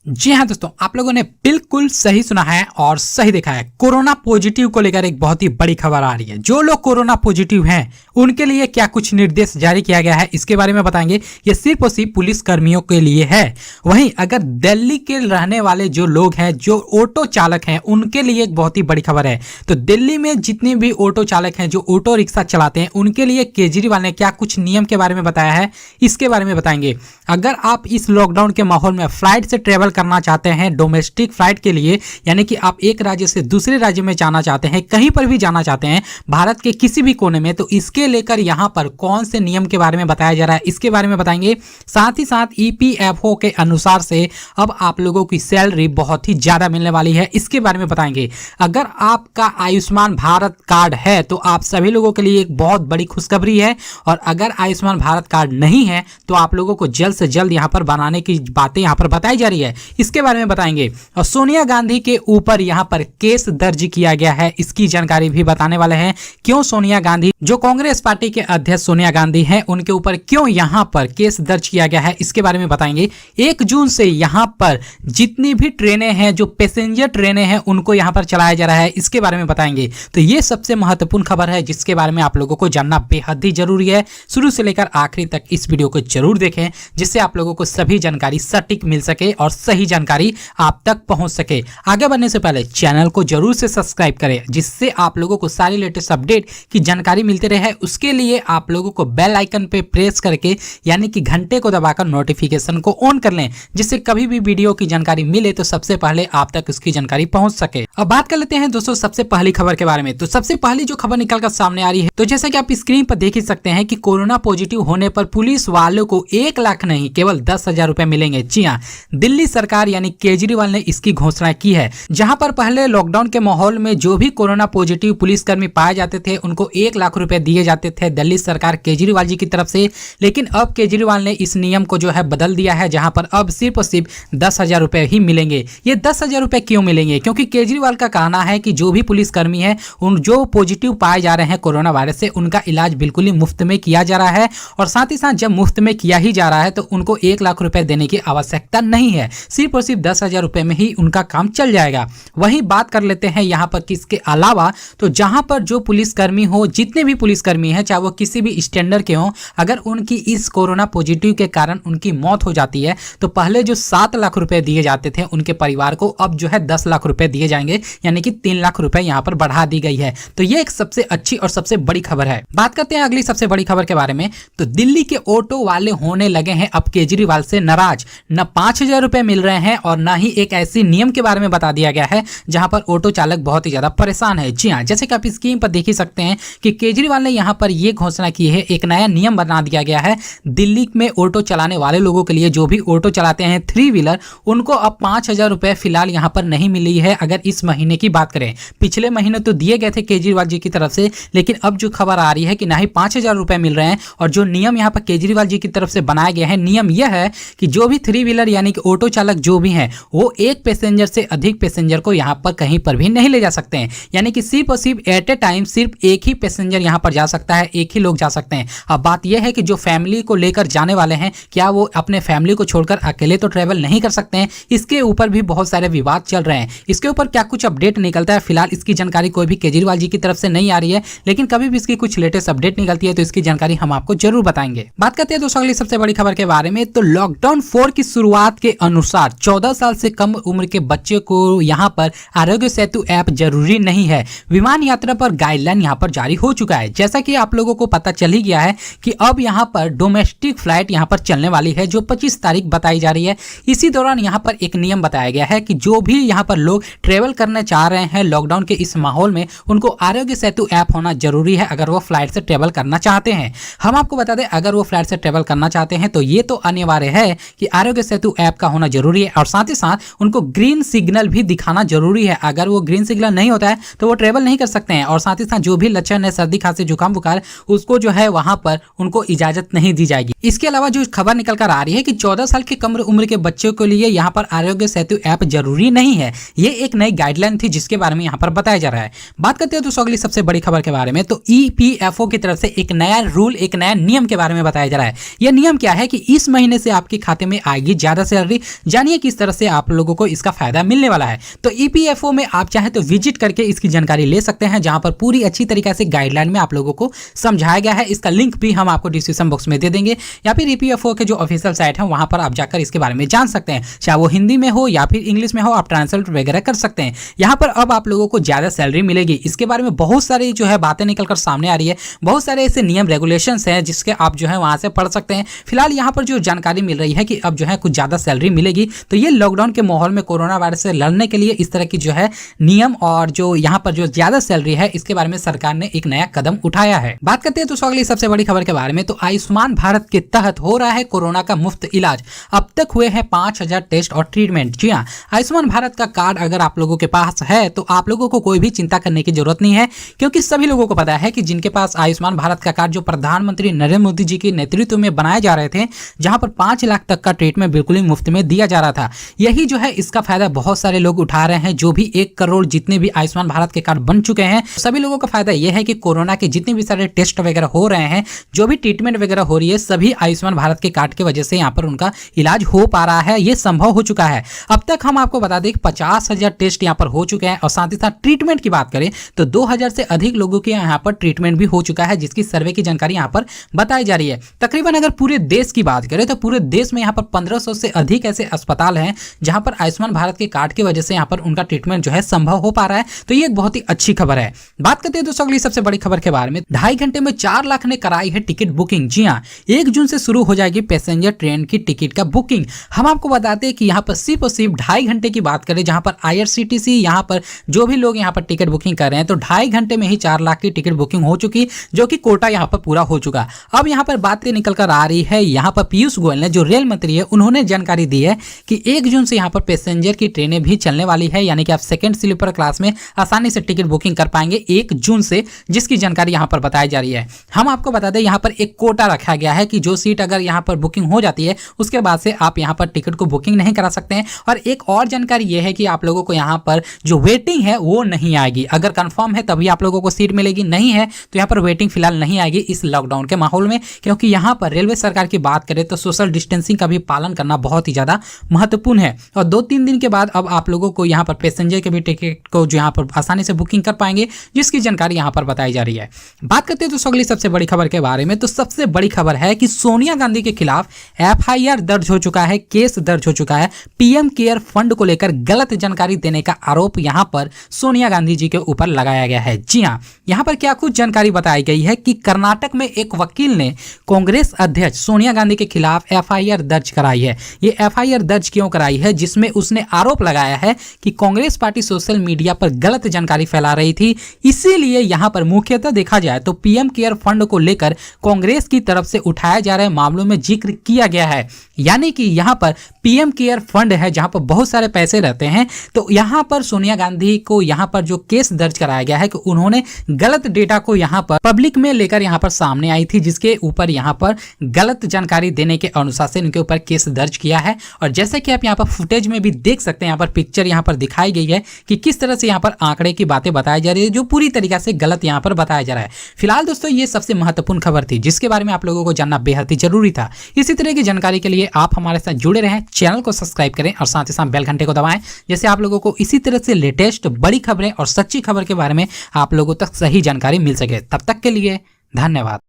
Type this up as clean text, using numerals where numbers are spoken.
जी हाँ दोस्तों, आप लोगों ने बिल्कुल सही सुना है और सही देखा है। कोरोना पॉजिटिव को लेकर एक बहुत ही बड़ी खबर आ रही है। जो लोग कोरोना पॉजिटिव हैं उनके लिए क्या कुछ निर्देश जारी किया गया है, इसके बारे में बताएंगे। ये सिर्फ और सिर्फ पुलिस कर्मियों के लिए है। वहीं अगर दिल्ली के रहने वाले जो लोग हैं, जो ऑटो चालक हैं, उनके लिए एक बहुत ही बड़ी खबर है। तो दिल्ली में जितने भी ऑटो चालक हैं, जो ऑटो रिक्शा चलाते हैं, उनके लिए केजरीवाल ने क्या कुछ नियम के बारे में बताया है, इसके बारे में बताएंगे। अगर आप इस लॉकडाउन के माहौल में फ्लाइट से ट्रेवल करना चाहते हैं, डोमेस्टिक फ्लाइट के लिए, यानी कि आप एक राज्य से दूसरे राज्य में जाना चाहते हैं, कहीं पर भी जाना चाहते हैं भारत के किसी भी कोने में, तो इसके लेकर यहां पर कौन से नियम के बारे में बताया जा रहा है, इसके बारे में बताएंगे। साथ ही साथ ईपीएफओ के अनुसार से अब आप लोगों की सैलरी बहुत ही ज्यादा मिलने वाली है, इसके बारे में बताएंगे। अगर आपका आयुष्मान भारत कार्ड है तो आप सभी लोगों के लिए एक बहुत बड़ी खुशखबरी है, और अगर आयुष्मान भारत कार्ड नहीं है तो आप लोगों को जल्द से जल्द यहां पर बनाने की बातें यहां पर बताई जा रही है, इसके बारे में बताएंगे। और सोनिया गांधी के ऊपर यहां पर केस दर्ज किया गया है, इसकी जानकारी भी बताने वाले हैं। क्यों सोनिया गांधी, जो कांग्रेस पार्टी के अध्यक्ष सोनिया गांधी हैं, उनके ऊपर क्यों यहां पर केस दर्ज किया गया है, इसके बारे में बताएंगे। 1 जून से यहां पर जितनी भी ट्रेनें हैं, जो पैसेंजर ट्रेनें हैं, उनको यहां पर चलाया जा रहा है, इसके बारे में बताएंगे। तो ये सबसे महत्वपूर्ण खबर है जिसके बारे में आप लोगों को जानना बेहद ही जरूरी है। शुरू से लेकर आखिरी तक इस वीडियो को जरूर देखें, जिससे आप लोगों को सभी जानकारी सटीक मिल सके और सही जानकारी आप तक पहुंच सके। आगे बढ़ने से पहले चैनल को जरूर से सब्सक्राइब करें, जिससे आप लोगों को सारी लेटेस्ट अपडेट की जानकारी मिलती रहे। उसके लिए आप लोगों को बेल आइकन पे प्रेस करके, यानी कि घंटे को दबाकर नोटिफिकेशन को ऑन कर लें, जिससे कभी भी वीडियो की जानकारी मिले तो सबसे पहले आप तक उसकी जानकारी पहुंच सके। अब बात कर लेते हैं दोस्तों सबसे पहली खबर के बारे में। तो सबसे पहली जो खबर निकलकर सामने आ रही है, तो जैसा कि आप स्क्रीन पर देख ही सकते हैं कि कोरोना पॉजिटिव होने पर पुलिस वालों को 1 लाख नहीं, केवल 10,000 रुपए मिलेंगे। जी हाँ, दिल्ली सरकार यानी केजरीवाल ने इसकी घोषणा की है। जहां पर पहले लॉकडाउन के माहौल में जो भी कोरोना पॉजिटिव पुलिसकर्मी पाए जाते थे, उनको 1 लाख रुपए दिए जाते थे दिल्ली सरकार केजरीवाल जी की तरफ से। लेकिन अब केजरीवाल ने इस नियम को जो है बदल दिया है, जहां पर अब सिर्फ और सिर्फ 10,000 रुपए ही मिलेंगे। ये 10,000 रुपए क्यों मिलेंगे? क्योंकि केजरीवाल का कहना है कि जो भी पुलिसकर्मी है, उन जो पॉजिटिव पाए जा रहे हैं कोरोना वायरस से, उनका इलाज बिल्कुल ही मुफ्त में किया जा रहा है। और साथ ही साथ जब मुफ्त में किया ही जा रहा है तो उनको 1 लाख रुपए देने की आवश्यकता नहीं है, सिर्फ और सिर्फ 10,000 रुपए में ही उनका काम चल जाएगा। वहीं बात कर लेते हैं यहाँ पर किसके अलावा, तो जहां पर जो पुलिसकर्मी हो, जितने भी पुलिसकर्मी हैं, चाहे वो किसी भी स्टैंडर्ड के हों, अगर उनकी इस कोरोना पॉजिटिव के कारण उनकी मौत हो जाती है तो पहले जो 7 लाख रुपए दिए जाते थे उनके परिवार को, अब जो है 10 लाख रुपए दिए जाएंगे, यानी कि 3 लाख रुपए यहाँ पर बढ़ा दी गई है। तो ये एक सबसे अच्छी और सबसे बड़ी खबर है। बात करते हैं अगली सबसे बड़ी खबर के बारे में। तो दिल्ली के ऑटो वाले होने लगे हैं अब केजरीवाल से नाराज। न 5,000 रुपए मिल रहे हैं और ना ही एक ऐसी नियम के बारे में बता दिया गया है जहां पर ऑटो चालक बहुत ही ज्यादा परेशान है। जी हां, जैसे कि आप स्क्रीन पर देख ही सकते हैं कि केजरीवाल ने यहां पर यह घोषणा की है, एक नया नियम बना दिया गया है दिल्ली में ऑटो चलाने वाले लोगों के लिए। जो भी ऑटो चलाते हैं 3 व्हीलर, उनको अब 5,000 रुपए फिलहाल यहां पर नहीं मिली है। अगर इस महीने की बात करें, पिछले महीने तो दिए गए थे केजरीवाल जी की तरफ से, लेकिन अब जो खबर आ रही है कि ना ही 5,000 रुपए मिल रहे हैं। और जो नियम यहां पर केजरीवाल जी की तरफ से बनाया गया है, नियम यह है कि जो भी 3 व्हीलर यानी कि ऑटो चालक जो भी हैं, वो एक पैसेंजर से अधिक पैसेंजर को यहां पर कहीं पर भी नहीं ले जा सकते हैं। यानी कि सिर्फ और सिर्फ एट ए टाइम सिर्फ एक ही पैसेंजर यहां पर जा सकता है, एक ही लोग जा सकते हैं। अब बात यह है कि जो फैमिली को लेकर जाने वाले हैं, क्या वो अपने फैमिली को छोड़कर अकेले तो ट्रेवल नहीं कर सकते हैं? इसके ऊपर भी बहुत सारे विवाद चल रहे हैं। इसके ऊपर क्या कुछ अपडेट निकलता है, फिलहाल इसकी जानकारी कोई भी केजरीवाल जी की तरफ से नहीं आ रही है, लेकिन कभी भी इसकी कुछ लेटेस्ट अपडेट निकलती है तो इसकी जानकारी हम आपको जरूर बताएंगे। बात करते हैं दोस्तों अगली सबसे बड़ी खबर के बारे में। तो लॉकडाउन 4 की शुरुआत के अनुसार 14 साल से कम उम्र के बच्चे को यहां पर आरोग्य सेतु ऐप जरूरी नहीं है। विमान यात्रा पर गाइडलाइन यहां पर जारी हो चुका है। जैसा कि आप लोगों को पता चल ही गया है कि अब यहां पर डोमेस्टिक फ्लाइट यहां पर चलने वाली है, जो 25 तारीख बताई जा रही है। इसी दौरान यहां पर एक नियम बताया गया है कि जो भी यहां पर लोग ट्रेवल करने चाह रहे हैं लॉकडाउन के इस माहौल में, उनको आरोग्य सेतु ऐप होना जरूरी है अगर वो फ्लाइट से ट्रेवल करना चाहते हैं। हम आपको बता दें, अगर वो फ्लाइट से ट्रेवल करना चाहते हैं तो ये तो अनिवार्य है कि आरोग्य सेतु ऐप का होना जरूरी है, और साथ ही साथ उनको ग्रीन सिग्नल भी दिखाना जरूरी है। अगर वो ग्रीन सिग्नल नहीं होता है तो वो ट्रेवल नहीं कर सकते हैं। और साथ ही साथ जो भी लक्षण है सर्दी खांसी जुकाम बुखार, उसको जो है वहां पर उनको इजाजत नहीं दी जाएगी। इसके अलावा जो खबर निकल कर आ रही है कि 14 साल के कम उम्र के बच्चों को के लिए यहाँ पर आरोग्य सेतु ऐप जरूरी नहीं है। ये एक नई गाइडलाइन थी जिसके बारे में यहाँ पर बताया जा रहा है। बात करते हैं दोस्तों अगली सबसे बड़ी खबर के बारे में, तो EPFO की तरफ से एक नया रूल, एक नया नियम के बारे में बताया जा रहा है। यह नियम क्या है कि इस महीने से आपके खाते में आएगी ज्यादा सैलरी। जानिए किस तरह से आप लोगों को इसका फायदा मिलने वाला है। तो EPFO में आप चाहे तो विजिट करके इसकी जानकारी ले सकते हैं, जहां पर पूरी अच्छी तरीके से गाइडलाइन में आप लोगों को समझाया गया है। इसका लिंक भी हम आपको डिस्क्रिप्शन बॉक्स में दे देंगे, या फिर EPFO के जो ऑफिशियल साइट है वहां पर आप जाकर इसके बारे में जान सकते हैं। चाहे वो हिंदी में हो या फिर इंग्लिश में हो, आप ट्रांसलेट वगैरह कर सकते हैं। यहाँ पर अब आप लोगों को ज्यादा सैलरी मिलेगी। इसके बारे में बहुत सारी जो है बातें निकलकर सामने आ रही है। बहुत सारे ऐसे नियम रेगुलेशंस हैं जिसके आप जो है वहां से पढ़ सकते हैं। फिलहाल यहाँ पर जो जानकारी मिल रही है कि अब जो है कुछ ज्यादा सैलरी मिलेगी। तो ये लॉकडाउन के माहौल में कोरोना वायरस से लड़ने के लिए इस तरह की जो है नियम और जो यहाँ पर जो ज्यादा सैलरी है इसके बारे में सरकार ने एक नया कदम उठाया है। बात करते हैं तो अगली सबसे बड़ी खबर के बारे में, तो आयुष्मान भारत के तहत हो रहा है कोरोना का मुफ्त इलाज। अब तक हुए हैं 5000 टेस्ट और ट्रीटमेंट। जी हाँ, आयुष्मान भारत का कार्ड अगर आप लोगों के पास है तो आप लोगों को कोई भी चिंता करने की जरूरत नहीं है, क्योंकि सभी लोगों को पता है कि जिनके पास आयुष्मान भारत का कार्ड जो प्रधानमंत्री नरेंद्र मोदी जी के नेतृत्व में बनाए जा रहे थे, जहां पर 5 लाख तक का ट्रीटमेंट बिल्कुल ही मुफ्त में दिया जा रहा था। यही जो है इसका फायदा बहुत सारे लोग उठा रहे हैं। जो भी 1 करोड़ जितने भी आयुष्मान भारत के कार्ड बन चुके हैं, सभी लोगों का फायदा यह है कि कोरोना के जितने भी सारे टेस्ट वगैरह हो रहे हैं, जो भी ट्रीटमेंट वगैरह हो रही है, सभी आयुष्मान भारत के कार्ड की वजह से यहाँ पर उनका इलाज हो पा रहा है। ये संभव हो चुका है। अब तक हम आपको बता दें कि 50,000 टेस्ट यहाँ पर हो चुके हैं, और साथ ही साथ ट्रीटमेंट की बात करें तो 2000 से अधिक लोगों के यहाँ पर ट्रीटमेंट भी हो चुका है, जिसकी सर्वे की जानकारी यहाँ पर बताई जा रही है। तकरीबन अगर पूरे देश की बात करें तो पूरे देश में यहाँ पर 1500 से अधिक ऐसे अस्पताल हैं जहां पर आयुष्मान भारत के कार्ड की वजह से यहाँ पर उनका ट्रीटमेंट जो है संभव हो पा रहा है। तो ये एक बहुत ही अच्छी खबर है। बात करते हैं दोस्तों अगली सबसे बड़ी खबर के बारे में, 2.5 घंटे में 4 लाख ने कराई है टिकट बुकिंग। जी हाँ, 1 जून से शुरू हो जाएगी पैसेंजर ट्रेन की टिकट का बुकिंग। हम आपको बताते हैं कि यहाँ पर सिर्फ और सिर्फ 2.5 घंटे की बात करें, जहां पर IRCTC यहाँ पर जो भी लोग यहाँ पर टिकट बुकिंग कर रहे हैं, तो 2.5 घंटे में ही 4 लाख की टिकट बुकिंग हो चुकी, जो कि कोटा यहाँ पर पूरा हो चुका। अब यहाँ पर बात निकल कर आ रही है, यहाँ पर पीयूष गोयल ने, जो रेल मंत्री है, उन्होंने जानकारी दी है कि 1 जून से यहाँ पर पैसेंजर की ट्रेनें भी चलने वाली है, यानी कि आप सेकंड स्लीपर क्लास में आसानी से टिकट बुकिंग कर पाएंगे 1 जून से, जिसकी जानकारी यहाँ पर बताई जा रही है। हम आपको बता दें यहाँ पर एक कोटा रखा गया है कि जो सीट अगर यहाँ पर बुकिंग हो जाती है उसके बाद से आप यहाँ पर टिकट को बुकिंग नहीं करा सकते हैं। और एक और जानकारी यह है कि आप लोगों को यहाँ पर जो वेटिंग है वो नहीं आएगी। अगर कंफर्म है तभी आप लोगों को सीट मिलेगी, नहीं है तो यहाँ पर वेटिंग फिलहाल नहीं आएगी इस लॉकडाउन के माहौल में, क्योंकि यहाँ पर रेलवे सरकार की बात करें तो सोशल डिस्टेंसिंग का भी पालन करना बहुत ही ज्यादा महत्वपूर्ण है। और 2-3 दिन के बाद अब आप लोगों को यहाँ पर पैसेंजर के भी टिकट को जो यहाँ पर आसानी से बुकिंग कर पाएंगे, जिसकी जानकारी यहाँ पर बताई जा रही है। बात करते हैं तो अगली सबसे बड़ी खबर के बारे में, तो सबसे बड़ी खबर है कि सोनिया गांधी के खिलाफ FIR दर्ज हो चुका है, केस दर्ज हो चुका है। PM केयर फंड को लेकर गलत जानकारी देने का आरोप यहाँ पर सोनिया गांधी जी के ऊपर लगाया गया है। जी हाँ, यहाँ पर क्या कुछ जानकारी बताई गई है कि कर्नाटक में एक वकील ने कांग्रेस अध्यक्ष सोनिया गांधी के खिलाफ FIR दर्ज कराई है। ये FIR दर्ज क्यों कराई है? जिसमें उसने आरोप लगाया है कि कांग्रेस पार्टी सोशल मीडिया पर गलत जानकारी फैला रही थी। इसीलिए यहाँ पर मुख्यतः देखा जाए तो PM केयर फंड को लेकर कांग्रेस की तरफ से उठाए जा रहे मामलों में जिक्र किया गया है। यानी कि यहाँ पर PM केयर फंड है जहां पर बहुत सारे पैसे रहते हैं। तो यहाँ पर सोनिया गांधी को यहाँ पर जो केस दर्ज कराया गया है कि उन्होंने गलत डेटा को यहाँ पर पब्लिक में लेकर यहाँ पर सामने आई थी, जिसके ऊपर यहाँ पर गलत जानकारी देने के अनुसार से इनके ऊपर केस दर्ज किया है। और जैसे कि आप यहाँ पर फुटेज में भी देख सकते हैं, यहाँ पर पिक्चर यहाँ पर दिखाई गई है कि किस तरह से यहाँ पर आंकड़े की बातें बताई जा रही है, जो पूरी तरीके से गलत यहाँ पर बताया जा रहा है। फिलहाल दोस्तों ये सबसे महत्वपूर्ण खबर थी जिसके बारे में आप लोगों को जानना बेहद ही जरूरी था। इसी तरह की जानकारी के लिए आप हमारे साथ जुड़े रहें, चैनल को सब्सक्राइब करें और साथ ही साथ बेल घंटे को दबाएं, जैसे आप लोगों को इसी तरह से लेटेस्ट बड़ी खबरें और सच्ची खबर के बारे में आप लोगों तक सही जानकारी मिल सके। तब तक के लिए धन्यवाद।